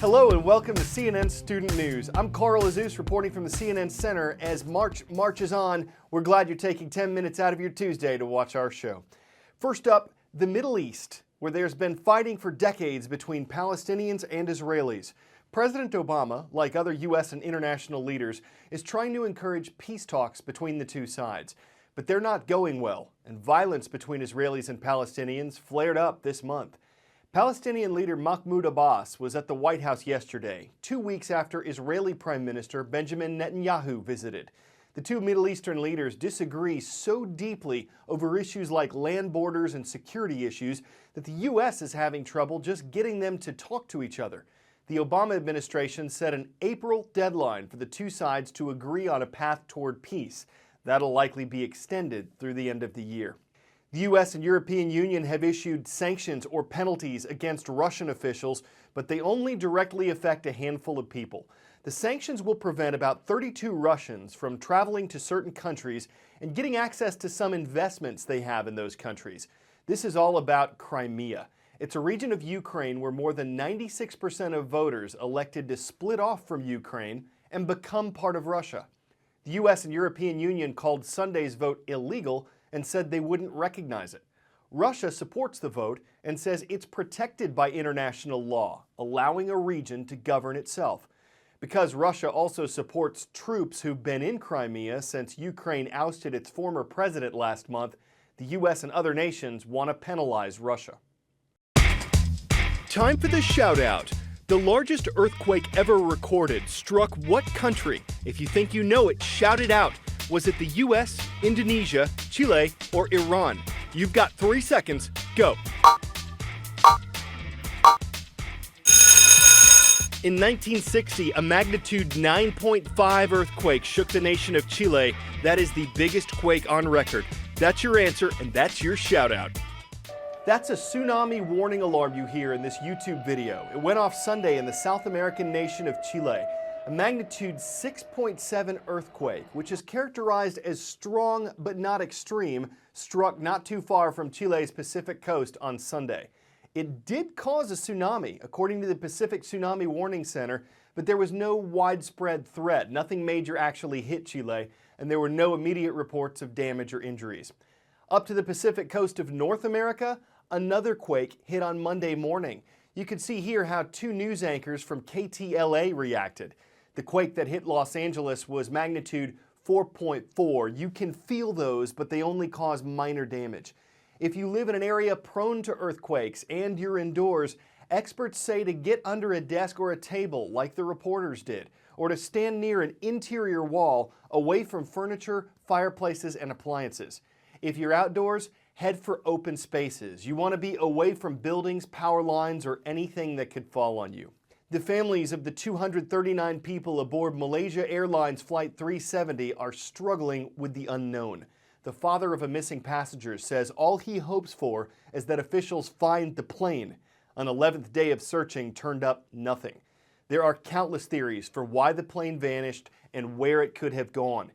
Hello and welcome to CNN Student News. I'm Carl Azus reporting from the CNN Center. As March marches on, we're glad you're taking 10 minutes out of your Tuesday to watch our show. First up, the Middle East, where there's been fighting for decades between Palestinians and Israelis. President Obama, like other U.S. and international leaders, is trying to encourage peace talks between the two sides. But they're not going well, and violence between Israelis and Palestinians flared up this month. Palestinian leader Mahmoud Abbas was at the White House yesterday, 2 weeks after Israeli Prime Minister Benjamin Netanyahu visited. The two Middle Eastern leaders disagree so deeply over issues like land borders and security issues that the U.S. is having trouble just getting them to talk to each other. The Obama administration set an April deadline for the two sides to agree on a path toward peace. That'll likely be extended through the end of the year. The U.S. and European Union have issued sanctions or penalties against Russian officials, but they only directly affect a handful of people. The sanctions will prevent about 32 Russians from traveling to certain countries and getting access to some investments they have in those countries. This is all about Crimea. It's a region of Ukraine where more than 96% of voters elected to split off from Ukraine and become part of Russia. The U.S. and European Union called Sunday's vote illegal and said they wouldn't recognize it. Russia supports the vote and says it's protected by international law, allowing a region to govern itself. Because Russia also supports troops who've been in Crimea since Ukraine ousted its former president last month, the U.S. and other nations want to penalize Russia. Time for the shout-out. The largest earthquake ever recorded struck what country? If you think you know it, shout it out. Was it the U.S., Indonesia, Chile, or Iran? You've got 3 seconds. Go. In 1960, a magnitude 9.5 earthquake shook the nation of Chile. That is the biggest quake on record. That's your answer, and that's your shout-out. That's a tsunami warning alarm you hear in this YouTube video. It went off Sunday in the South American nation of Chile. A magnitude 6.7 earthquake, which is characterized as strong but not extreme, struck not too far from Chile's Pacific coast on Sunday. It did cause a tsunami, according to the Pacific Tsunami Warning Center, but there was no widespread threat. Nothing major actually hit Chile, and there were no immediate reports of damage or injuries. Up to the Pacific coast of North America, another quake hit on Monday morning. You can see here how two news anchors from KTLA reacted. The quake that hit Los Angeles was magnitude 4.4. You can feel those, but they only cause minor damage. If you live in an area prone to earthquakes and you're indoors, experts say to get under a desk or a table like the reporters did, or to stand near an interior wall away from furniture, fireplaces, and appliances. If you're outdoors, head for open spaces. You want to be away from buildings, power lines, or anything that could fall on you. The families of the 239 people aboard Malaysia Airlines Flight 370 are struggling with the unknown. The father of a missing passenger says all he hopes for is that officials find the plane. An 11th day of searching turned up nothing. There are countless theories for why the plane vanished and where it could have gone.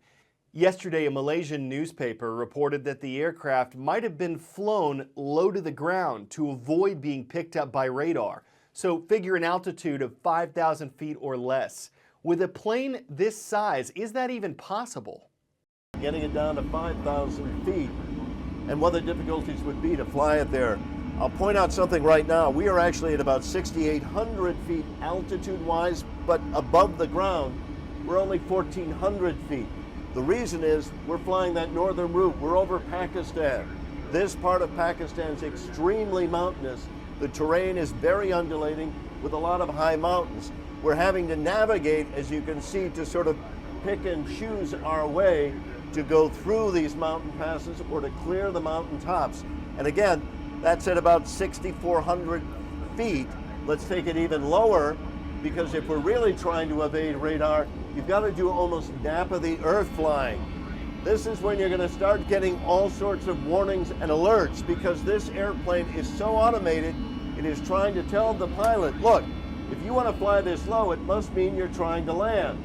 Yesterday, a Malaysian newspaper reported that the aircraft might have been flown low to the ground to avoid being picked up by radar. So figure an altitude of 5,000 feet or less. With a plane this size, is that even possible? Getting it down to 5,000 feet and what the difficulties would be to fly it there. I'll point out something right now. We are actually at about 6,800 feet altitude-wise, but above the ground, we're only 1,400 feet. The reason is we're flying that northern route. We're over Pakistan. This part of Pakistan is extremely mountainous. The terrain is very undulating with a lot of high mountains. We're having to navigate, as you can see, to sort of pick and choose our way to go through these mountain passes or to clear the mountain tops. And again, that's at about 6,400 feet. Let's take it even lower, because if we're really trying to evade radar, you've got to do almost nap of the earth flying. This is when you're going to start getting all sorts of warnings and alerts, because this airplane is so automated, it is trying to tell the pilot, look, if you want to fly this low, it must mean you're trying to land.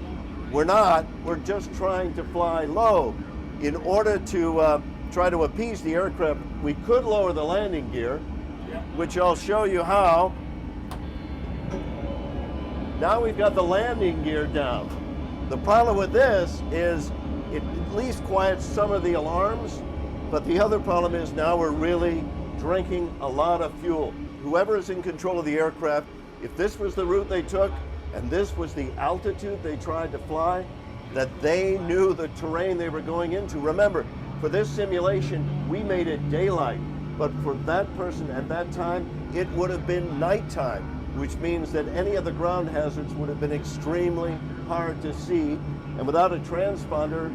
We're not, we're just trying to fly low. In order to try to appease the aircraft, we could lower the landing gear, which I'll show you how. Now we've got the landing gear down. The problem with this is it at least quiets some of the alarms, but the other problem is now we're really drinking a lot of fuel. Whoever is in control of the aircraft, if this was the route they took and this was the altitude they tried to fly, that they knew the terrain they were going into. Remember, for this simulation, we made it daylight, but for that person at that time, it would have been nighttime, which means that any of the ground hazards would have been extremely hard to see, and without a transponder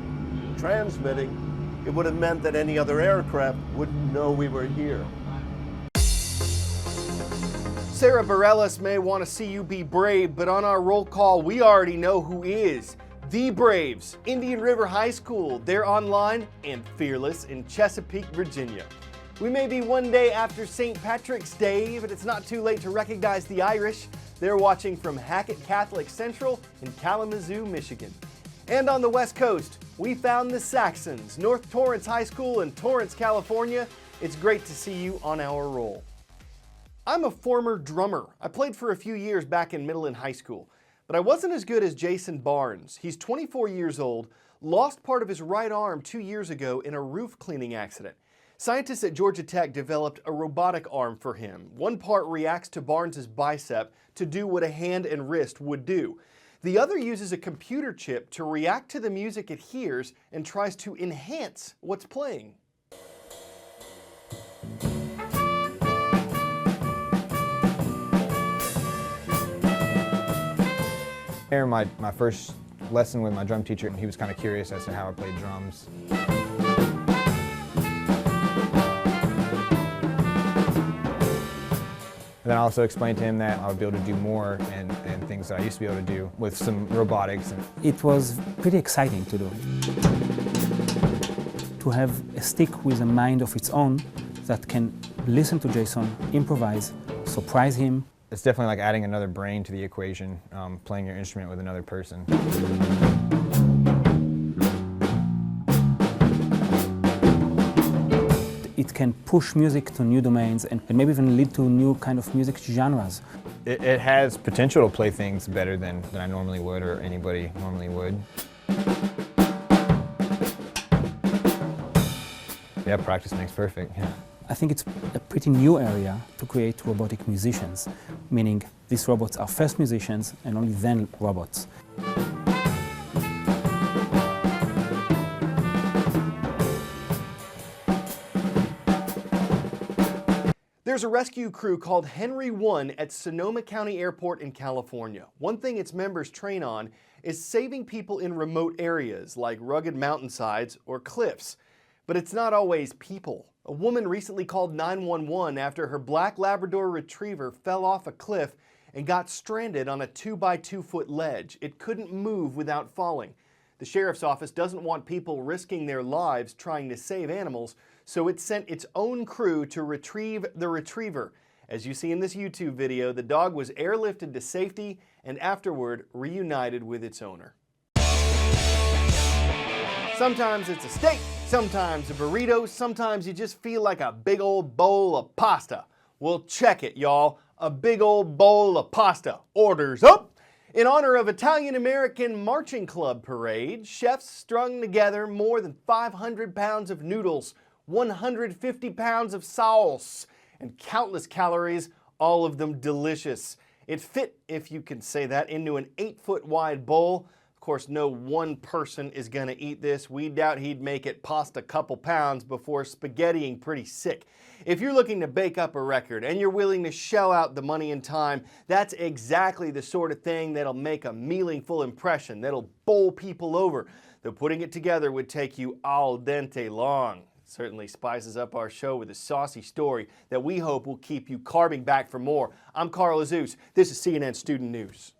transmitting, it would have meant that any other aircraft wouldn't know we were here. Sarah Bareilles may want to see you be brave, but on our roll call, we already know who is. The Braves, Indian River High School. They're online and fearless in Chesapeake, Virginia. We may be one day after St. Patrick's Day, but it's not too late to recognize the Irish. They're watching from Hackett Catholic Central in Kalamazoo, Michigan. And on the West Coast, we found the Saxons, North Torrance High School in Torrance, California. It's great to see you on our roll. I'm a former drummer. I played for a few years back in middle and high school, but I wasn't as good as Jason Barnes. He's 24 years old, lost part of his right arm 2 years ago in a roof cleaning accident. Scientists at Georgia Tech developed a robotic arm for him. One part reacts to Barnes's bicep to do what a hand and wrist would do. The other uses a computer chip to react to the music it hears and tries to enhance what's playing. My first lesson with my drum teacher, and he was kind of curious as to how I played drums. And then I also explained to him that I would be able to do more and things that I used to be able to do with some robotics. It was pretty exciting to do. To have a stick with a mind of its own that can listen to Jason, improvise, surprise him. It's definitely like adding another brain to the equation, playing your instrument with another person. It can push music to new domains and maybe even lead to new kind of music genres. It has potential to play things better than I normally would or anybody normally would. Yeah, practice makes perfect. Yeah. I think it's a pretty new area to create robotic musicians, meaning these robots are first musicians and only then robots. There's a rescue crew called Henry 1 at Sonoma County Airport in California. One thing its members train on is saving people in remote areas like rugged mountainsides or cliffs. But it's not always people. A woman recently called 911 after her black Labrador retriever fell off a cliff and got stranded on a 2-by-2-foot ledge. It couldn't move without falling. The sheriff's office doesn't want people risking their lives trying to save animals, so it sent its own crew to retrieve the retriever. As you see in this YouTube video, the dog was airlifted to safety and afterward reunited with its owner. Sometimes it's a steak, sometimes a burrito, sometimes you just feel like a big old bowl of pasta. Well, check it, y'all. A big old bowl of pasta. Orders up! In honor of Italian-American Marching Club Parade, chefs strung together more than 500 pounds of noodles, 150 pounds of sauce, and countless calories, all of them delicious. It fit, if you can say that, into an 8-foot wide bowl. Of course, no one person is gonna eat this. We doubt he'd make it past a couple pounds before spaghettiing pretty sick. If you're looking to bake up a record and you're willing to shell out the money and time, that's exactly the sort of thing that'll make a meaningful impression, that'll bowl people over. Though putting it together would take you al dente long. Certainly spices up our show with a saucy story that we hope will keep you carving back for more. I'm Carl Azus. This is CNN Student News.